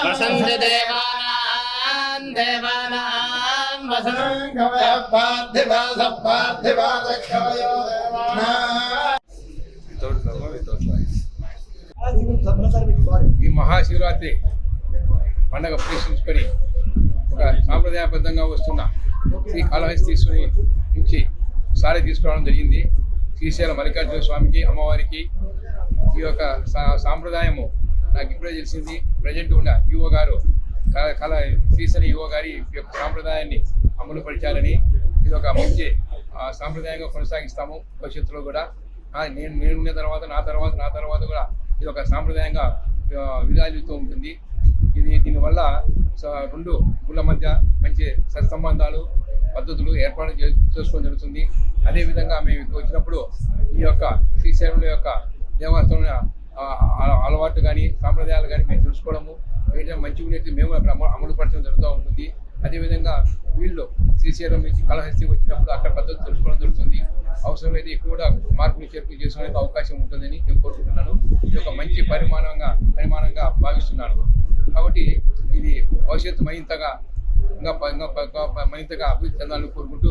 वसन्ति देवानां देवानां वसन्ति पार्थिवासपार्थिवासकवयो ఈ మహాశివరాత్రి పండగ ప్రదర్శించుకొని ఒక సాంప్రదాయబద్ధంగా వస్తున్న శ్రీ కాళహస్తీశ్వరి నుంచి సారి తీసుకురావడం జరిగింది. శ్రీశైలం మల్లికార్జున స్వామికి అమ్మవారికి ఈ యొక్క సాంప్రదాయము నాకు ఇప్పుడే తెలిసింది. ప్రజెంట్ ఉన్న యువ గారు శ్రీశైలం యువ గారి యొక్క సాంప్రదాయాన్ని అమలు పరిచాలని ఇది ఒక మంచి సాంప్రదాయంగా కొనసాగిస్తాము. భవిష్యత్తులో కూడా నేనున్న తర్వాత నా తర్వాత కూడా ఇది ఒక సాంప్రదాయంగా విరాజిస్తూ ఉంటుంది. దీనివల్ల రెండు గుళ్ళ మధ్య మంచి సత్సంబంధాలు పద్ధతులు ఏర్పాటు చేసుకోవడం జరుగుతుంది. అదేవిధంగా మేము వచ్చినప్పుడు ఈ యొక్క శ్రీశైలం యొక్క దేవస్థానం అలవాటు కానీ సాంప్రదాయాలు కానీ మేము తెలుసుకోవడము వీటిని మంచిగా ఉండేది మేము అమలు పరచడం జరుగుతూ ఉంటుంది. అదేవిధంగా వీళ్ళు శ్రీశైలం నుంచి కాళహస్తి వచ్చినప్పుడు అక్కడ పద్ధతి తెలుసుకోవడం జరుగుతుంది. అవసరమైతే ఎక్కువ కూడా మార్పులు చేర్పులు చేసుకోవడానికి అవకాశం ఉంటుందని నేను కోరుకుంటున్నాను. ఇది ఒక మంచి పరిమాణంగా భావిస్తున్నాను. కాబట్టి ఇది భవిష్యత్తు మరింతగా అభివృద్ధి చెందాలని కోరుకుంటూ